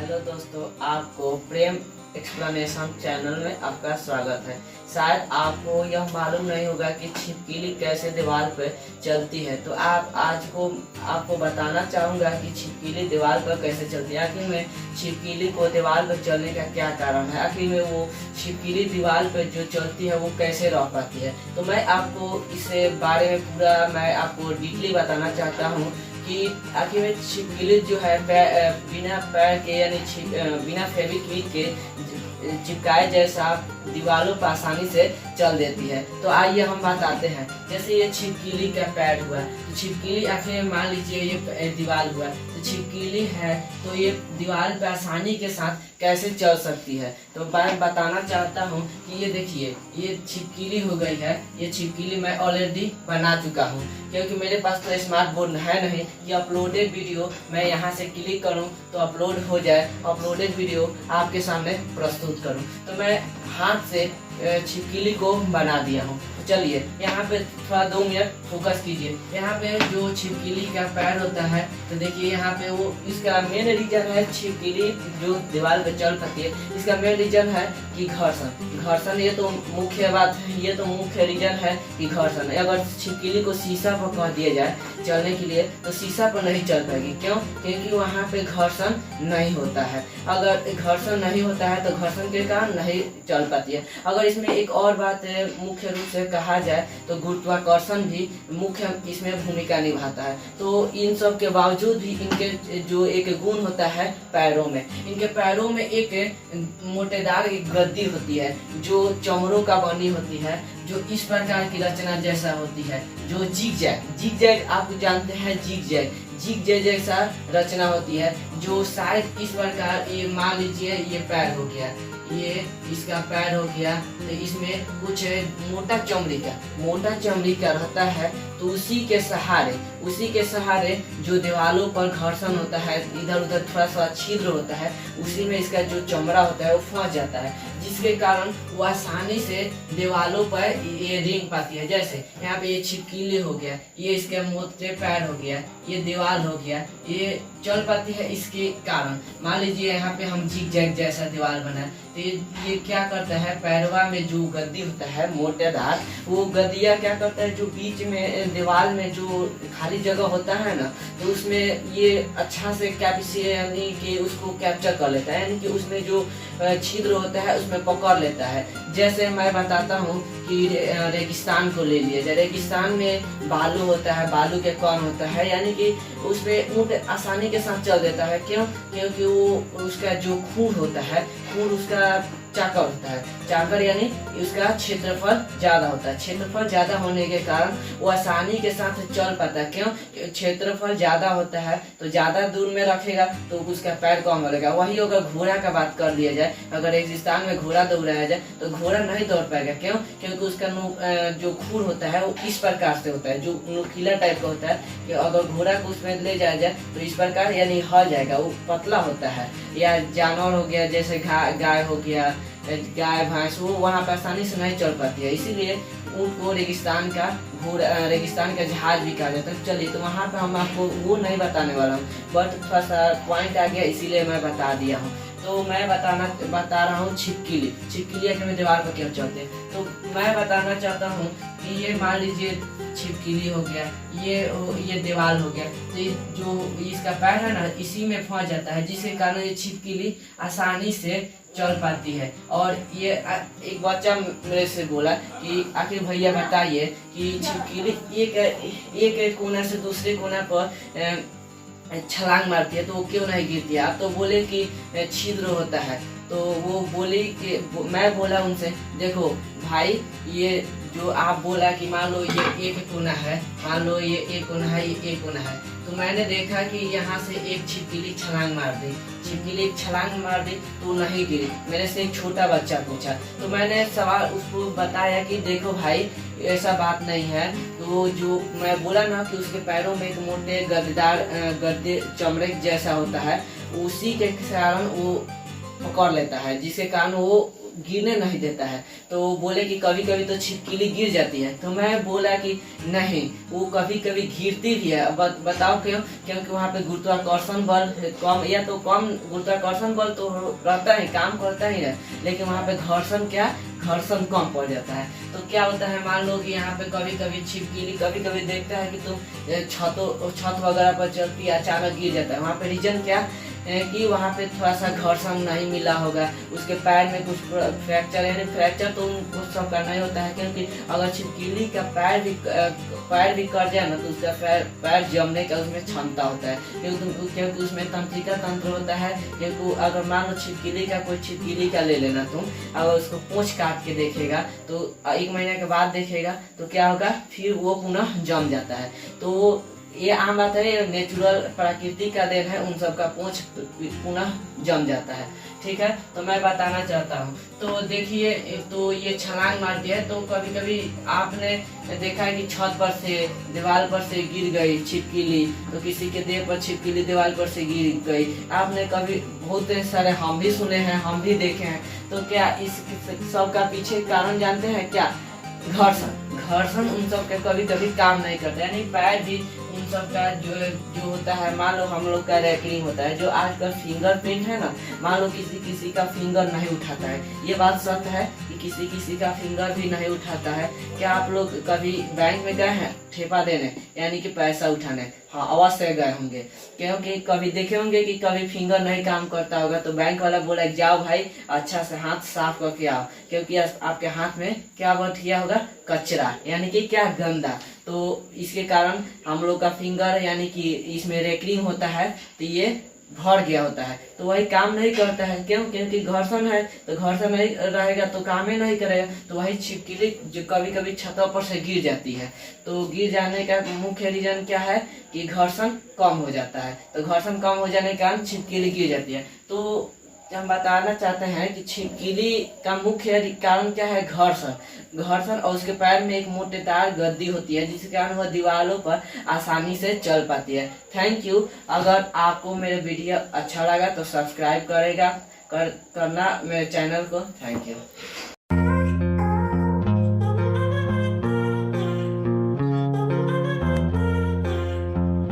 Hello दोस्तों, आपको प्रेम explanation channel में आपका स्वागत है। शायद आपको यह मालूम नहीं होगा कि छिपकली कैसे दीवार पर चलती है, तो आपको बताना चाहूँगा कि छिपकली दीवार पर कैसे चलती है। आखिर में छिपकली को दीवार पर चलने का क्या कारण है, आखिर में वो छिपकली दीवार पर जो चलती है वो कैसे रह पाती है। तो मैं आपको इस बारे में मैं आपको डीपली बताना चाहता हूँ कि आखिर में छिपकली जो है बिना पैर के यानी बिना फेविक्विक के चिपकाए जैसा दीवारों पर आसानी से चल देती है। तो आइए हम बताते हैं। जैसे ये छिपकली का पैर हुआ, तो छिपकली आखिर में मान लीजिए ये दीवार हुआ, तो छिपकली है तो ये दीवार पर आसानी के साथ कैसे चल सकती है। तो मैं बताना चाहता हूँ कि ये देखिए, ये छिपकली हो गई है। ये छिपकली मैं ऑलरेडी बना चुका हूँ, क्योंकि मेरे पास तो स्मार्ट बोर्ड है नहीं कि अपलोडेड वीडियो मैं यहाँ से क्लिक करूँ तो अपलोड हो जाए, अपलोडेड वीडियो आपके सामने प्रस्तुत करूँ। तो मैं हाथ से छिपकली को बना दिया हूँ। चलिए यहाँ पे थोड़ा 2 मिनट फोकस कीजिए। यहाँ पे जो छिपकली का पैर होता है, तो देखिए यहाँ पे वो इसका मेन रीजन है छिपकली जो दीवार पे चल पाती है। इसका मेन रीजन है कि घर्षण ये तो मुख्य बात है, ये तो मुख्य रीजन है कि घर्षण। अगर छिपकली को शीशा पर कह दिया जाए चलने के लिए, तो शीशा पर नहीं चल पाएगी। क्यों? क्योंकि वहाँ पे घर्षण नहीं होता है। अगर घर्षण नहीं होता है तो घर्षण के कारण नहीं चल पाती है। अगर इसमें एक और बात मुख्य रूप से कहा जाए तो गुरुत्वाकर्षण भी मुख्य इसमें भूमिका निभाता है। तो इन सब के बावजूद भी इनके जो एक गुण होता है पैरों में, इनके पैरों में एक मोटेदार एक गद्दी होती है जो चमड़ों का बनी होती है, जो इस प्रकार की रचना जैसा होती है, जो जिग-जैग आप जानते हैं, जिग-जैग जैसा रचना होती है, जो शायद इस प्रकार ये मान लीजिए ये पैर हो गया, ये इसका पैर हो गया, तो इसमें कुछ मोटा चमड़ी का रहता है। तो उसी के सहारे जो दीवारों पर घर्षण होता है, इधर उधर थोड़ा सा छिद्र होता है, उसी में इसका जो चमड़ा होता है वो फंस जाता है, जिसके कारण वो आसानी से दीवारों पर ये रेंग पाती है। जैसे यहाँ पे ये छिपकली हो गया, ये इसके मोटे पैर हो गया, ये दीवार हो गया, ये चल पाती है इसके कारण। मान लीजिए यहाँ पे हम जिग-जैग जैसा दीवार बनाए, तो ये क्या करता है, पैरवा में जो गद्दी होता है मोटेदार, वो गद्दिया क्या करता है, जो बीच में दीवार में जो खाली जगह होता है ना, तो उसमें ये अच्छा से यानी कि उसको कैप्चर कर लेता है, यानी कि उसमें जो छिद्र होता है उसमें पकड़ लेता है। जैसे मैं बताता हूँ कि रेगिस्तान को ले लिया जाए। रेगिस्तान में बालू होता है, बालू के कण होता है, यानी कि उसमें ऊंट आसानी के साथ चल देता है। क्यों? क्योंकि वो उसका जो खूर होता है, खूर उसका चाकर होता है, चाकर यानी उसका क्षेत्रफल ज्यादा होता है। क्षेत्रफल ज्यादा होने के कारण वो आसानी के साथ चल पाता है। क्यों? क्षेत्रफल ज्यादा होता है तो ज्यादा दूर में रखेगा तो उसका पैर कम लगेगा। वही अगर घोड़ा का बात कर लिया जाए, अगर रेगिस्तान में घोड़ा दौड़ाया जाए तो घोड़ा नहीं दौड़ पाएगा। क्यों? क्योंकि उसका जो खूर होता है वो इस प्रकार से होता है, जो नुकीला टाइप का होता है, कि अगर घोड़ा को उसमें ले जाया जाए तो इस प्रकार यानी हल जाएगा, वो पतला होता है। या जानवर हो गया, जैसे गाय हो गया, गाय भैंस, वो वहाँ पर आसानी से नहीं चल पाती है, इसीलिए ऊँट को रेगिस्तान का जहाज भी कहा जाता है। चलिए, तो वहाँ पर हम आपको वो नहीं बताने वाला हूँ, बट थोड़ा सा पॉइंट आ गया इसीलिए मैं बता दिया हूँ। तो मैं बता रहा हूँ छिपकली आखिर में दीवार पर क्यों चलते हैं। तो मैं बताना चाहता हूँ कि ये मान लीजिए छिपकली हो गया, ये दीवार हो गया, तो जो इसका पैर है ना, इसी में फंस जाता है, जिसके कारण ये छिपकली आसानी से चल पाती है। और ये एक बच्चा मेरे से बोला कि आखिर भैया बताइए कि छिपकली एक कोना से दूसरे कोना पर छलांग मारती है तो वो क्यों नहीं गिरती है। आप तो बोले कि छिद्र होता है, तो वो बोली कि मैं बोला उनसे, देखो भाई, ये जो आप बोला कि मान लो ये एक कोना है, मान लो ये एक कोना है, ये एक कोना है, तो मैंने देखा कि यहाँ से एक छिपकली छलांग मार दी तो नहीं गिरी। मेरे से एक छोटा बच्चा पूछा, तो मैंने सवाल उसको बताया कि देखो भाई, ऐसा बात नहीं है। तो जो मैं बोला ना कि उसके पैरों में एक मोटे गद्दे चमड़े जैसा होता है, उसी के कारण वो पकड़ लेता है, जिसके कारण वो गिरने नहीं देता है। तो बोले कि कभी कभी तो छिपकली गिर जाती है, तो मैं बोला कि नहीं, वो कभी कभी गिरती भी है। बताओ क्यों? क्योंकि वहाँ पे गुरुत्वाकर्षण बल कम, या तो कम गुरुत्वाकर्षण बल तो रहता है, काम करता ही है, लेकिन वहाँ पे घर्षण कम पड़ जाता है। तो क्या होता है, मान लो कि यहाँ पे कभी कभी छिपकली कभी कभी देखता है कि तुम छत वगैरह पर चलती है, अचानक गिर जाता है। वहाँ पे रीजन क्या है कि वहाँ पे थोड़ा सा घर्षण नहीं मिला होगा, उसके पैर में कुछ फ्रैक्चर, यानी फ्रैक्चर तो उनको सब करना ही होता है, क्योंकि अगर छिपकली का पैर भी कट जाए ना, तो उसका पैर जमने का उसमें क्षमता होता है, क्योंकि उसमें तंत्रिका तंत्र होता है। क्योंकि अगर मान लो कोई छिपकली का ले लेना तुम, अगर उसको पूंछ काट के देखेगा तो 1 महीने के बाद देखेगा तो क्या होगा, फिर वो पुनः जम जाता है। तो ये आम बात है, ये नेचुरल प्रकृति का देन है, उन सब का पूंछ पुनः जम जाता है। ठीक है, तो मैं बताना चाहता हूँ। तो देखिए, तो ये छलांग मारती है, तो कभी कभी आपने देखा है कि छत पर से, दीवार पर से गिर गई छिपकली, तो किसी के देह पर छिपकली दीवार पर से गिर गई। आपने कभी बहुत सारे हम भी सुने हैं, हम भी देखे हैं। तो क्या इस सब का पीछे कारण जानते हैं क्या? घर्षण उन सब के कभी कभी काम नहीं करता, यानी पैर भी उन सब का जो होता है। मान लो हम लोग का रैकरिंग होता है, जो आजकल फिंगरप्रिंट है ना, मान लो किसी का फिंगर नहीं उठाता है, ये बात सत्य है कि किसी का फिंगर भी नहीं उठाता है। क्या आप लोग कभी बैंक में गए हैं ठेपा देने, यानी कि पैसा उठाने? हाँ, अवश्य गए होंगे, क्योंकि कभी देखे होंगे कि कभी फिंगर नहीं काम करता होगा, तो बैंक वाला बोला जाओ भाई अच्छा से हाथ साफ करके आओ, क्योंकि आपके हाथ में क्या बैठ गया होगा, कचरा, यानी कि क्या, गंदा। तो इसके कारण हम लोग का फिंगर, यानी कि इसमें रेकरिंग होता है, तो ये भर गया होता है, तो वही काम नहीं करता है। क्यों? क्योंकि घर्षण है, तो घर्षण नहीं रहेगा तो काम ही नहीं करेगा। तो वही छिपकली जो कभी कभी छतों पर से गिर जाती है, तो गिर जाने का मुख्य रीजन क्या है कि घर्षण कम हो जाता है। तो घर्षण कम हो जाने के कारण छिपकली गिर जाती है। तो हम बताना चाहते हैं कि छिपकली का मुख्य कारण क्या है, घर्षण, और उसके पैर में एक मोटेदार गद्दी होती है, जिसके कारण वह दीवारों पर आसानी से चल पाती है। Thank you. अगर आपको मेरे वीडियो अच्छा लगा तो सब्सक्राइब करना मेरे चैनल को। Thank you.